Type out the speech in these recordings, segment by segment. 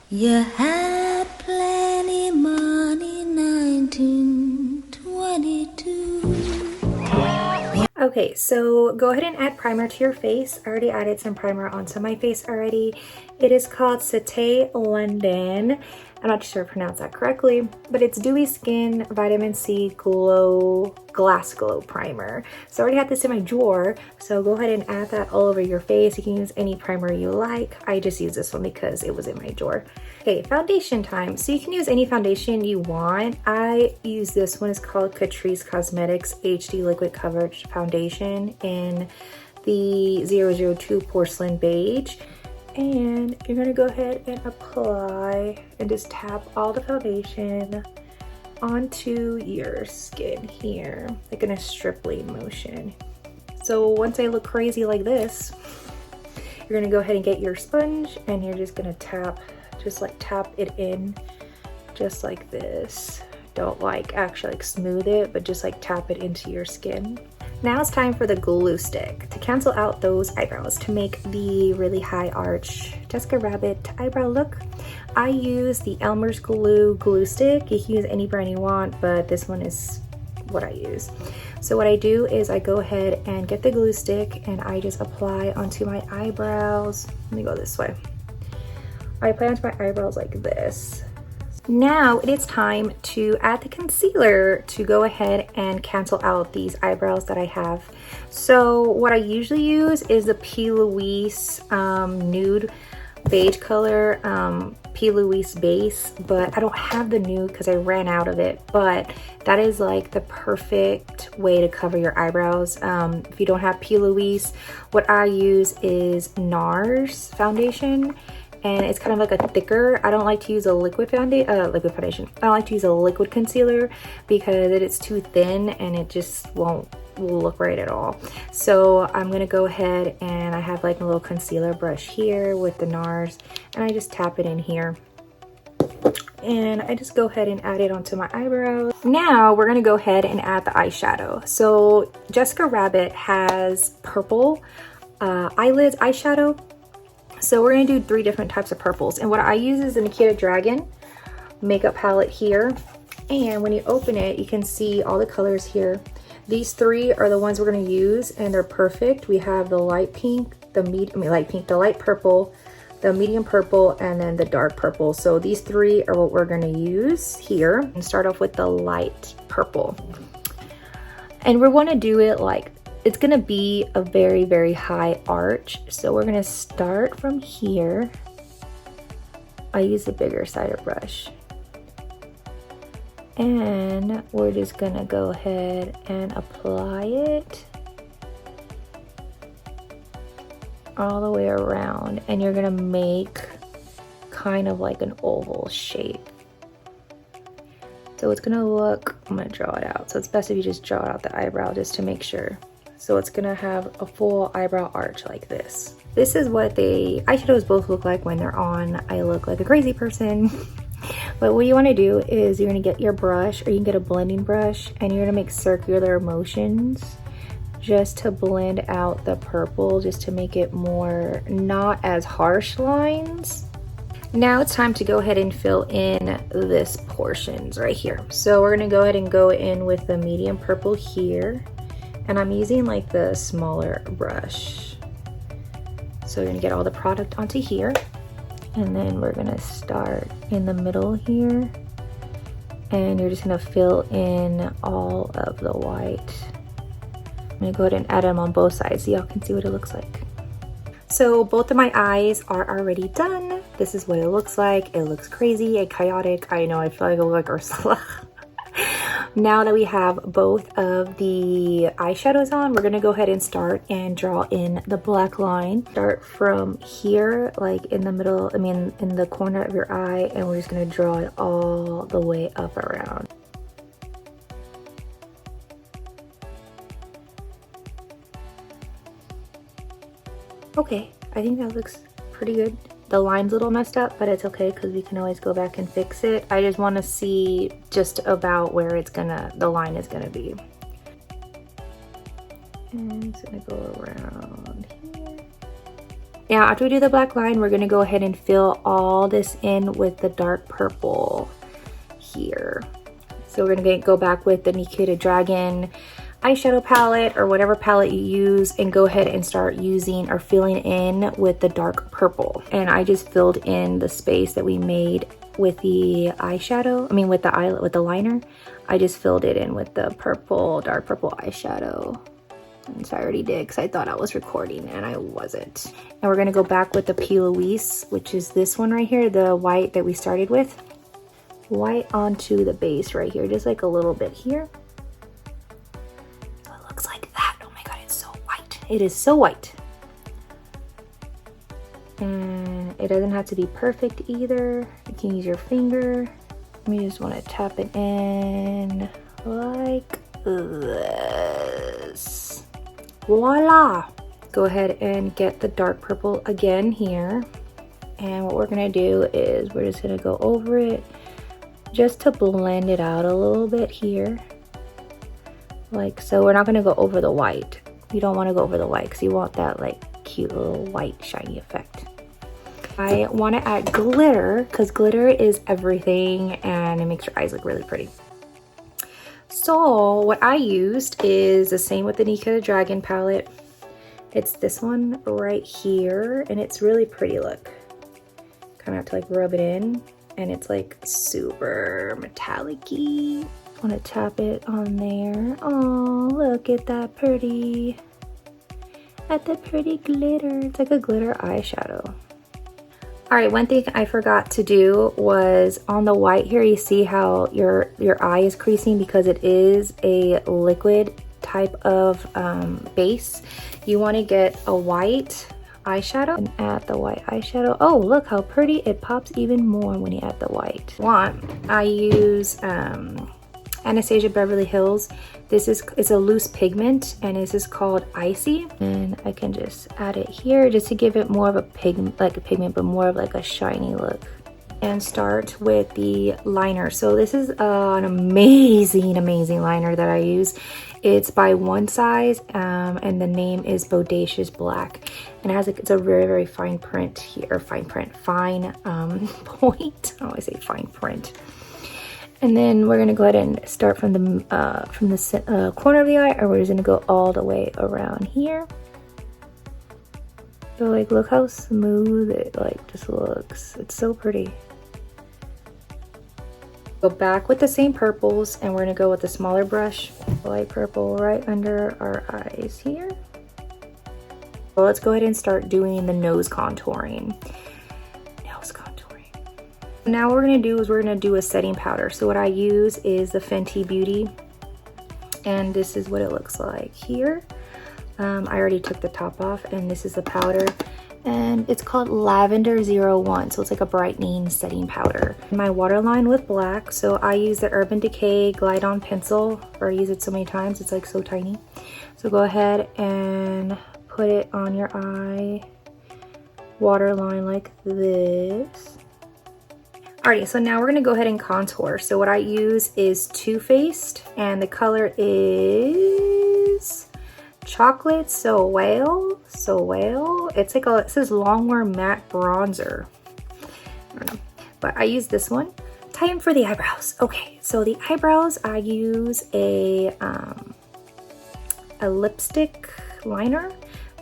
You had plenty money, 1922. Okay, so go ahead and add primer to your face. I already added some primer onto my face already. It is called Cité London. I'm not sure if I pronounced that correctly, but it's Dewy Skin Vitamin C Glow Glass Glow Primer. So I already have this in my drawer, so go ahead and add that all over your face. You can use any primer you like. I just used this one because it was in my drawer. Okay, foundation time. So you can use any foundation you want. I use this one. It's called Catrice Cosmetics HD Liquid Coverage Foundation in the 002 Porcelain Beige. And you're gonna go ahead and apply and just tap all the foundation onto your skin here, like in a stripling motion. So once I look crazy like this, you're gonna go ahead and get your sponge and you're just gonna tap, just like tap it in just like this. Don't actually smooth it, but just like tap it into your skin. Now it's time for the glue stick to cancel out those eyebrows to make the really high arch Jessica Rabbit eyebrow look. I use the Elmer's glue stick. You can use any brand you want, but this one is what I use. So what I do is I go ahead and get the glue stick and I just apply onto my eyebrows. Let me go this way. I apply onto my eyebrows like this. Now it is time to add the concealer to go ahead and cancel out these eyebrows that I have. So what I usually use is the P. Louise nude beige color P. Louise base, but I don't have the nude because I ran out of it. But that is like the perfect way to cover your eyebrows. If you don't have P. Louise, what I use is NARS foundation. And it's kind of like a thicker. I don't like to use a liquid foundation. I don't like to use a liquid concealer because it's too thin and it just won't look right at all. So I'm gonna go ahead and I have like a little concealer brush here with the NARS and I just tap it in here. And I just go ahead and add it onto my eyebrows. Now we're gonna go ahead and add the eyeshadow. So Jessica Rabbit has purple eyelids eyeshadow. So we're gonna do 3 different types of purples. And what I use is the Nikita Dragon makeup palette here. And when you open it, you can see all the colors here. These 3 are the ones we're gonna use and they're perfect. We have the light pink, the light purple, the medium purple, and then the dark purple. So these 3 are what we're gonna use here. And start off with the light purple. And we're gonna do it like, it's gonna be a very, very high arch. So we're gonna start from here. I use a bigger cider brush. And we're just gonna go ahead and apply it all the way around. And you're gonna make kind of like an oval shape. So it's gonna look, I'm gonna draw it out. So it's best if you just draw out the eyebrow just to make sure. So it's gonna have a full eyebrow arch like this. This is what eyeshadows both look like when they're on. I look like a crazy person. But what you wanna do is you're gonna get your brush, or you can get a blending brush, and you're gonna make circular motions just to blend out the purple, just to make it more, not as harsh lines. Now it's time to go ahead and fill in this portions right here. So we're gonna go ahead and go in with the medium purple here. And I'm using like the smaller brush. So you're gonna get all the product onto here. And then we're gonna start in the middle here. And you're just gonna fill in all of the white. I'm gonna go ahead and add them on both sides so y'all can see what it looks like. So both of my eyes are already done. This is what it looks like. It looks crazy and chaotic. I know, I feel like I look like Ursula. Now that we have both of the eyeshadows on, we're gonna go ahead and start and draw in the black line. Start from here, like in the middle, in the corner of your eye, and we're just gonna draw it all the way up around. Okay, I think that looks pretty good. The line's a little messed up, but it's okay because we can always go back and fix it. I just want to see just about where the line is gonna be. And it's gonna go around here. Now after we do the black line, we're gonna go ahead and fill all this in with the dark purple here. So we're gonna go back with the Nikita Dragon eyeshadow palette or whatever palette you use and go ahead and start using or filling in with the dark purple. And I just filled in the space that we made with the eyeshadow, with the liner. I just filled it in with the purple, dark purple eyeshadow. And so I already did because I thought I was recording and I wasn't. And we're gonna go back with the P. Louise, which is this one right here, the white that we started with. White onto the base right here, just like a little bit here. So it looks like that. Oh my god, it's so white. It is so white. And it doesn't have to be perfect either. You can use your finger. You just want to tap it in like this. Voila! Go ahead and get the dark purple again here. And what we're gonna do is we're just gonna go over it just to blend it out a little bit here. Like so. We're not gonna go over the white. You don't want to go over the white because you want that like cute little white shiny effect. I want to add glitter because glitter is everything and it makes your eyes look really pretty. So what I used is the same with the Nikita Dragon palette. It's this one right here and it's really pretty. Look, kind of have to like rub it in and it's like super metallic-y. Want to tap it on there. Oh, look at that pretty. At the pretty glitter. It's like a glitter eyeshadow. All right, one thing I forgot to do was on the white here, you see how your eye is creasing because it is a liquid type of base. You want to get a white eyeshadow and add the white eyeshadow. Oh, look how pretty. It pops even more when you add the white. I use Anastasia Beverly Hills. It's a loose pigment and this is called Icy. And I can just add it here just to give it more of a pigment, but more of like a shiny look. And start with the liner. So this is an amazing liner that I use. It's by One Size and the name is Bodacious Black. And it's a very fine print here, fine point. I always say fine print. And then we're gonna go ahead and start from the corner of the eye, or we're just gonna go all the way around here. So like, look how smooth it like just looks. It's so pretty. Go back with the same purples, and we're gonna go with the smaller brush, light purple, right under our eyes here. So let's go ahead and start doing the nose contouring. Now what we're gonna do is we're gonna do a setting powder. So what I use is the Fenty Beauty, and this is what it looks like here. I already took the top off, and this is the powder, and it's called Lavender 01. So it's like a brightening setting powder. My waterline with black, so I use the Urban Decay Glide On pencil, or I use it so many times, it's like so tiny. So go ahead and put it on your eye, waterline like this. Alrighty, so now we're gonna go ahead and contour. So what I use is Too Faced, and the color is Chocolate So Whale. It's like it says Longwear Matte Bronzer. I don't know, but I use this one. Time for the eyebrows. Okay, so the eyebrows, I use a lipstick liner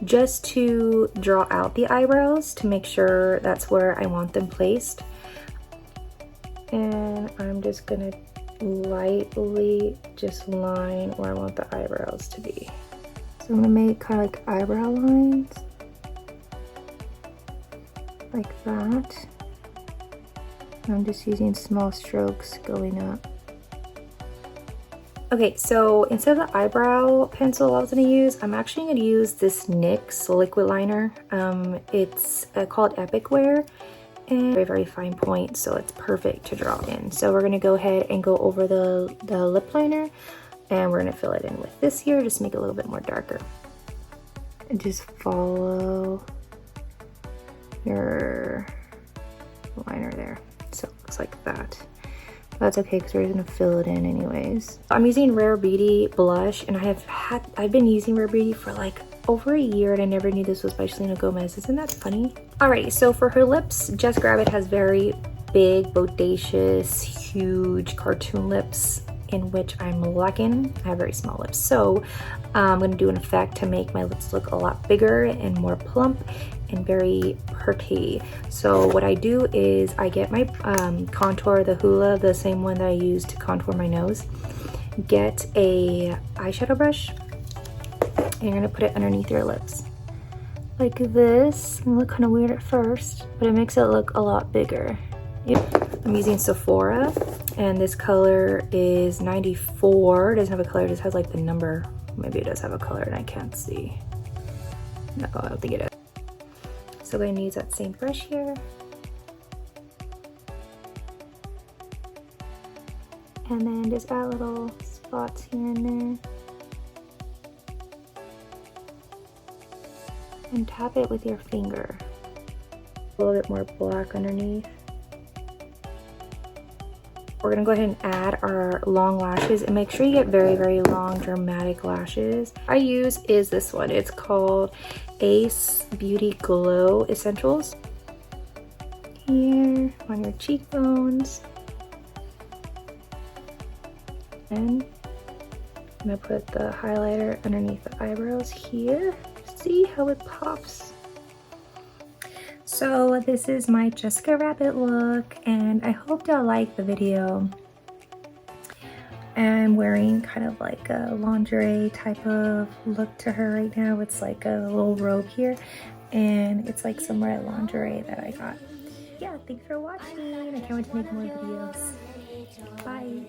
just to draw out the eyebrows to make sure that's where I want them placed. And I'm just gonna lightly just line where I want the eyebrows to be. So I'm gonna make kind of like eyebrow lines like that. And I'm just using small strokes going up. Okay, so instead of the eyebrow pencil I was gonna use, I'm actually gonna use this NYX liquid liner. It's called Epic Wear. And very fine point, so it's perfect to draw in. So we're gonna go ahead and go over the lip liner, and we're gonna fill it in with this here, just make it a little bit more darker. And just follow your liner there. So it looks like that. That's okay because we're gonna fill it in anyways. I'm using Rare Beauty blush, and I've been using Rare Beauty for like over a year and I never knew this was by Selena Gomez. Isn't that funny? Alrighty, so for her lips, Jessica Rabbit has very big, bodacious, huge cartoon lips, in which I'm lacking. I have very small lips. So I'm gonna do an effect to make my lips look a lot bigger and more plump and very pretty. So what I do is I get my contour, the Hoola, the same one that I use to contour my nose. Get a eyeshadow brush and you're gonna put it underneath your lips. Like this. It look kind of weird at first, but it makes it look a lot bigger. Yep. I'm using Sephora and this color is 94. It doesn't have a color, it just has like the number. Maybe it does have a color and I can't see. No, I don't think it is. So I'm gonna use that same brush here. And then just add little spots here and there. And tap it with your finger. A little bit more black underneath. We're gonna go ahead and add our long lashes and make sure you get very, very long, dramatic lashes. I use is this one. It's called Ace Beauty Glow Essentials. Here on your cheekbones. And I'm gonna put the highlighter underneath the eyebrows here. See how it pops. So this is my Jessica Rabbit look and I hope y'all like the video. I'm wearing kind of like a lingerie type of look to her right now. It's like a little robe here and it's like some red lingerie that I got. Yeah, thanks for watching. I can't wait to make more videos. Bye.